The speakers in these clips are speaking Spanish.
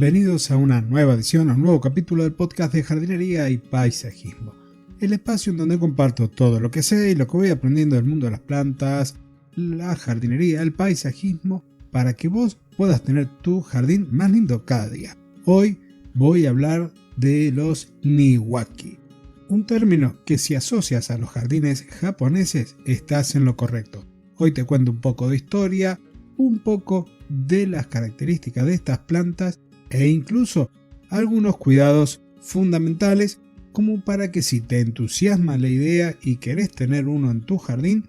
Bienvenidos a una nueva edición, a un nuevo capítulo del podcast de jardinería y paisajismo. El espacio en donde comparto todo lo que sé y lo que voy aprendiendo del mundo de las plantas, la jardinería, el paisajismo, para que vos puedas tener tu jardín más lindo cada día. Hoy voy a hablar de los niwaki, un término que si asocias a los jardines japoneses estás en lo correcto. Hoy te cuento un poco de historia, un poco de las características de estas plantas e incluso algunos cuidados fundamentales como para que si te entusiasma la idea y querés tener uno en tu jardín,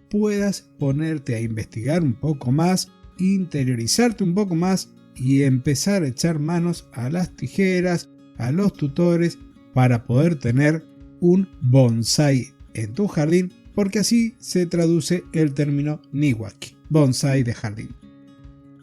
puedas ponerte a investigar un poco más, interiorizarte un poco más y empezar a echar manos a las tijeras, a los tutores para poder tener un bonsai en tu jardín, porque así se traduce el término niwaki, bonsai de jardín.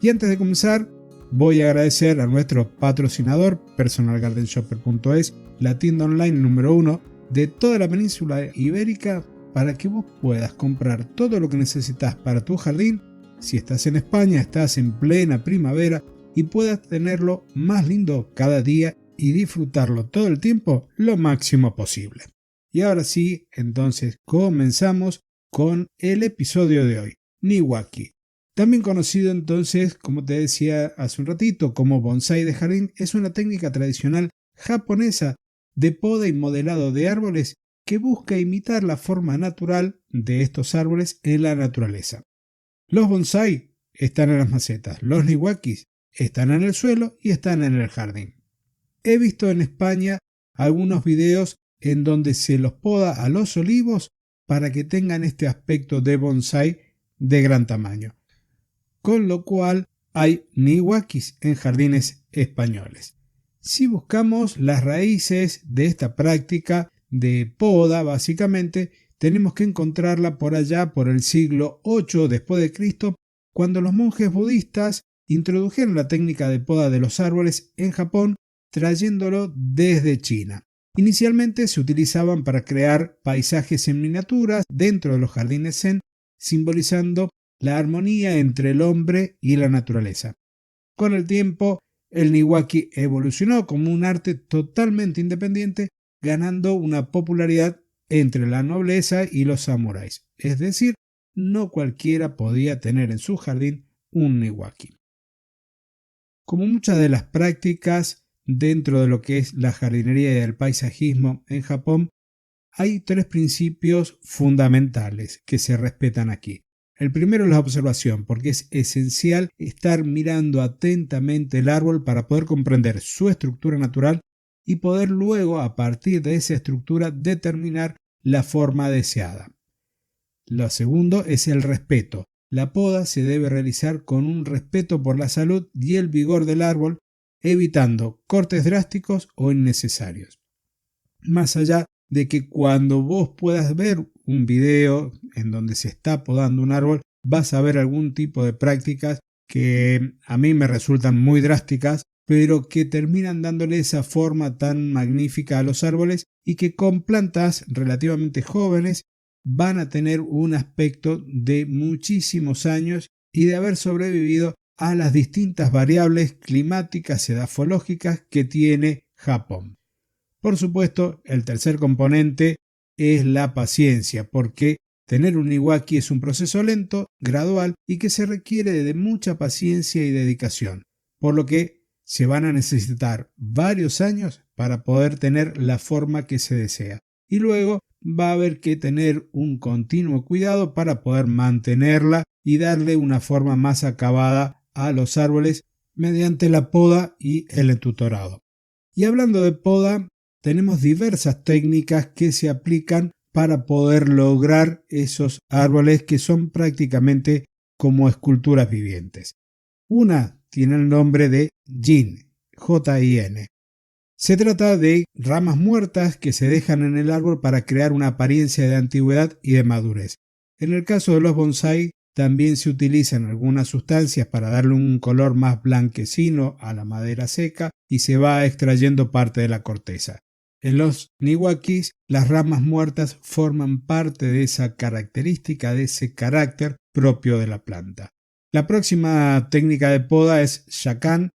Y antes de comenzar, voy a agradecer a nuestro patrocinador, personalgardenshopper.es, la tienda online número 1 de toda la península ibérica, para que vos puedas comprar todo lo que necesitas para tu jardín. Si estás en España, estás en plena primavera y puedas tenerlo más lindo cada día y disfrutarlo todo el tiempo lo máximo posible. Y ahora sí, entonces comenzamos con el episodio de hoy, niwaki. También conocido entonces, como te decía hace un ratito, como bonsai de jardín, es una técnica tradicional japonesa de poda y modelado de árboles que busca imitar la forma natural de estos árboles en la naturaleza. Los bonsai están en las macetas, los niwakis están en el suelo y están en el jardín. He visto en España algunos videos en donde se los poda a los olivos para que tengan este aspecto de bonsai de gran tamaño, con lo cual hay niwakis en jardines españoles. Si buscamos las raíces de esta práctica de poda, básicamente, tenemos que encontrarla por allá por el siglo VIII después de Cristo, cuando los monjes budistas introdujeron la técnica de poda de los árboles en Japón, trayéndolo desde China. Inicialmente se utilizaban para crear paisajes en miniaturas dentro de los jardines zen, simbolizando la armonía entre el hombre y la naturaleza. Con el tiempo, el niwaki evolucionó como un arte totalmente independiente, ganando una popularidad entre la nobleza y los samuráis. Es decir, no cualquiera podía tener en su jardín un niwaki. Como muchas de las prácticas dentro de lo que es la jardinería y el paisajismo en Japón, hay tres principios fundamentales que se respetan aquí. El primero es la observación, porque es esencial estar mirando atentamente el árbol para poder comprender su estructura natural y poder luego, a partir de esa estructura, determinar la forma deseada. Lo segundo es el respeto. La poda se debe realizar con un respeto por la salud y el vigor del árbol, evitando cortes drásticos o innecesarios. Más allá de que cuando vos puedas ver un video en donde se está podando un árbol, vas a ver algún tipo de prácticas que a mí me resultan muy drásticas, pero que terminan dándole esa forma tan magnífica a los árboles y que con plantas relativamente jóvenes van a tener un aspecto de muchísimos años y de haber sobrevivido a las distintas variables climáticas y edafológicas que tiene Japón. Por supuesto, el tercer componente es la paciencia, porque tener un niwaki es un proceso lento, gradual y que se requiere de mucha paciencia y dedicación, por lo que se van a necesitar varios años para poder tener la forma que se desea. Y luego va a haber que tener un continuo cuidado para poder mantenerla y darle una forma más acabada a los árboles mediante la poda y el entutorado. Y hablando de poda, tenemos diversas técnicas que se aplican para poder lograr esos árboles que son prácticamente como esculturas vivientes. Una tiene el nombre de Jin, J-I-N. Se trata de ramas muertas que se dejan en el árbol para crear una apariencia de antigüedad y de madurez. En el caso de los bonsai, también se utilizan algunas sustancias para darle un color más blanquecino a la madera seca y se va extrayendo parte de la corteza. En los niwakis, las ramas muertas forman parte de esa característica, de ese carácter propio de la planta. La próxima técnica de poda es shakan,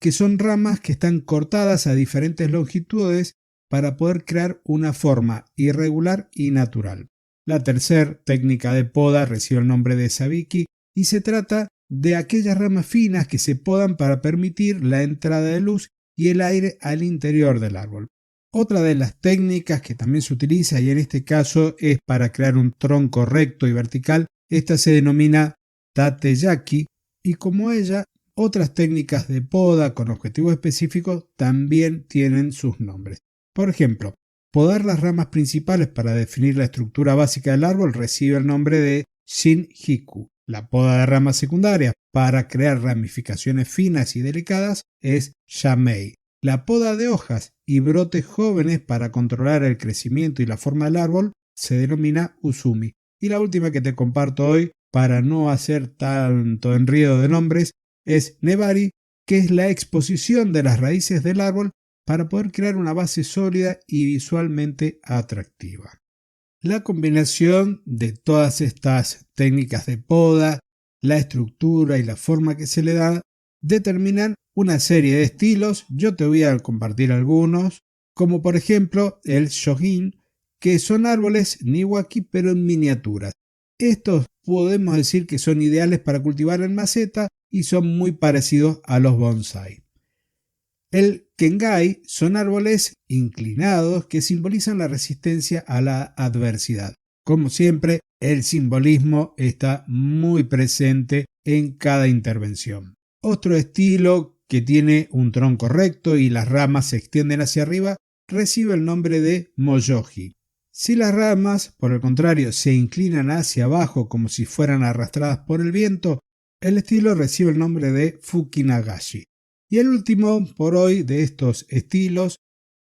que son ramas que están cortadas a diferentes longitudes para poder crear una forma irregular y natural. La tercera técnica de poda recibe el nombre de sabiki y se trata de aquellas ramas finas que se podan para permitir la entrada de luz y el aire al interior del árbol. Otra de las técnicas que también se utiliza, y en este caso es para crear un tronco recto y vertical, esta se denomina tateyaki, y como ella, otras técnicas de poda con objetivos específicos también tienen sus nombres. Por ejemplo, podar las ramas principales para definir la estructura básica del árbol recibe el nombre de shinhiku. La poda de ramas secundarias para crear ramificaciones finas y delicadas es yamei. La poda de hojas y brotes jóvenes para controlar el crecimiento y la forma del árbol se denomina usumi. Y la última que te comparto hoy, para no hacer tanto enredo de nombres, es nebari, que es la exposición de las raíces del árbol para poder crear una base sólida y visualmente atractiva. La combinación de todas estas técnicas de poda, la estructura y la forma que se le da, determinan una serie de estilos. Yo te voy a compartir algunos, como por ejemplo el shojin, que son árboles niwaki pero en miniaturas. Estos podemos decir que son ideales para cultivar en maceta y son muy parecidos a los bonsai. El kengai son árboles inclinados que simbolizan la resistencia a la adversidad. Como siempre, el simbolismo está muy presente en cada intervención. Otro estilo que tiene un tronco recto y las ramas se extienden hacia arriba recibe el nombre de moyoji. Si las ramas, por el contrario, se inclinan hacia abajo como si fueran arrastradas por el viento, el estilo recibe el nombre de fukinagashi. Y el último por hoy de estos estilos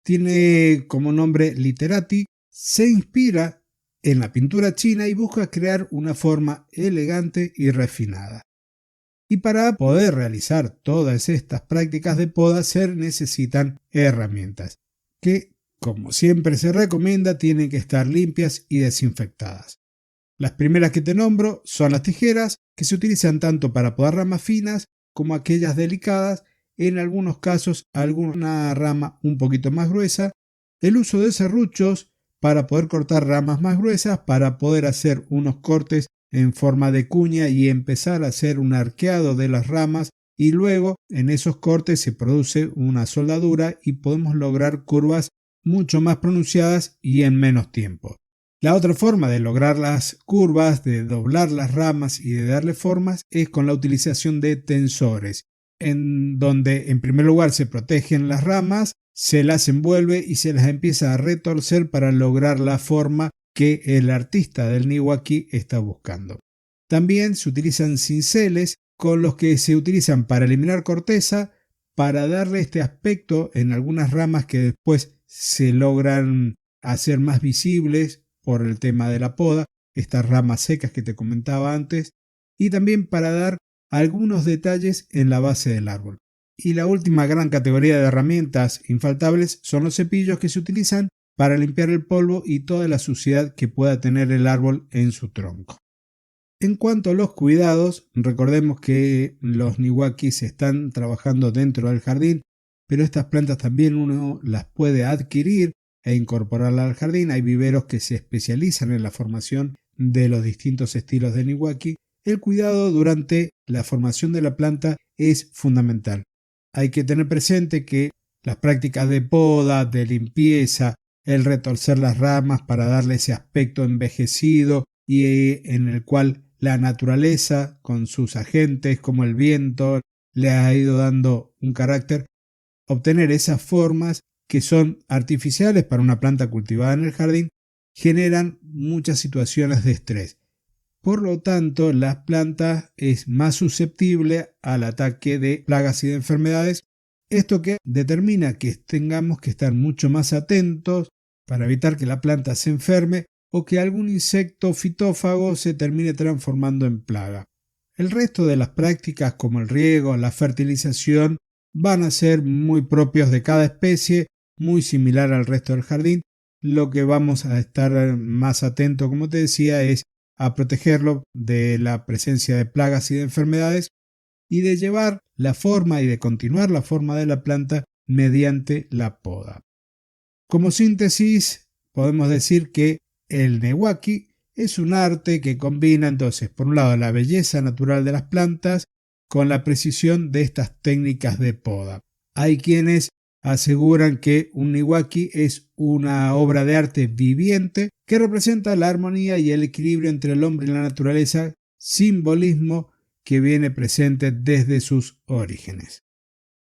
tiene como nombre literati, se inspira en la pintura china y busca crear una forma elegante y refinada. Y para poder realizar todas estas prácticas de poda se necesitan herramientas que, como siempre se recomienda, tienen que estar limpias y desinfectadas. Las primeras que te nombro son las tijeras, que se utilizan tanto para podar ramas finas como aquellas delicadas, en algunos casos alguna rama un poquito más gruesa, el uso de serruchos para poder cortar ramas más gruesas, para poder hacer unos cortes en forma de cuña y empezar a hacer un arqueado de las ramas, y luego en esos cortes se produce una soldadura y podemos lograr curvas mucho más pronunciadas y en menos tiempo. La otra forma de lograr las curvas, de doblar las ramas y de darle formas es con la utilización de tensores, en donde en primer lugar se protegen las ramas, se las envuelve y se las empieza a retorcer para lograr la forma que el artista del niwaki está buscando. También se utilizan cinceles con los que se utilizan para eliminar corteza, para darle este aspecto en algunas ramas que después se logran hacer más visibles por el tema de la poda, estas ramas secas que te comentaba antes, y también para dar algunos detalles en la base del árbol. Y la última gran categoría de herramientas infaltables son los cepillos que se utilizan para limpiar el polvo y toda la suciedad que pueda tener el árbol en su tronco. En cuanto a los cuidados, recordemos que los niwaki se están trabajando dentro del jardín, pero estas plantas también uno las puede adquirir e incorporarlas al jardín. Hay viveros que se especializan en la formación de los distintos estilos de niwaki. El cuidado durante la formación de la planta es fundamental. Hay que tener presente que las prácticas de poda, de limpieza, el retorcer las ramas para darle ese aspecto envejecido y en el cual la naturaleza con sus agentes como el viento le ha ido dando un carácter, obtener esas formas que son artificiales para una planta cultivada en el jardín generan muchas situaciones de estrés. Por lo tanto, la planta es más susceptible al ataque de plagas y de enfermedades, esto que determina que tengamos que estar mucho más atentos para evitar que la planta se enferme o que algún insecto fitófago se termine transformando en plaga. El resto de las prácticas como el riego, la fertilización, van a ser muy propios de cada especie, muy similar al resto del jardín. Lo que vamos a estar más atentos, como te decía, es a protegerlo de la presencia de plagas y de enfermedades, y de llevar la forma y de continuar la forma de la planta mediante la poda. Como síntesis, podemos decir que el Newaki es un arte que combina entonces, por un lado, la belleza natural de las plantas con la precisión de estas técnicas de poda. Hay quienes aseguran que un Newaki es una obra de arte viviente que representa la armonía y el equilibrio entre el hombre y la naturaleza, simbolismo que viene presente desde sus orígenes.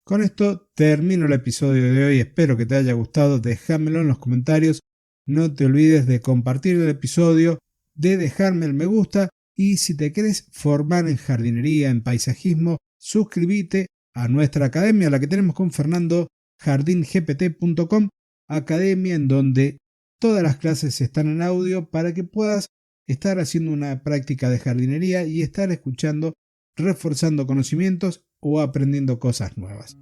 Con esto termino el episodio de hoy, espero que te haya gustado, déjamelo en los comentarios, no te olvides de compartir el episodio, de dejarme el me gusta y si te quieres formar en jardinería, en paisajismo, suscríbete a nuestra academia, la que tenemos con Fernando, jardingpt.com, academia en donde todas las clases están en audio para que puedas estar haciendo una práctica de jardinería y estar escuchando, reforzando conocimientos o aprendiendo cosas nuevas.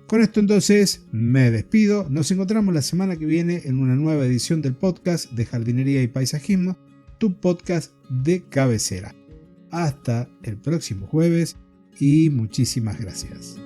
Con esto entonces me despido, nos encontramos la semana que viene en una nueva edición del podcast de jardinería y paisajismo, tu podcast de cabecera. Hasta el próximo jueves y muchísimas gracias.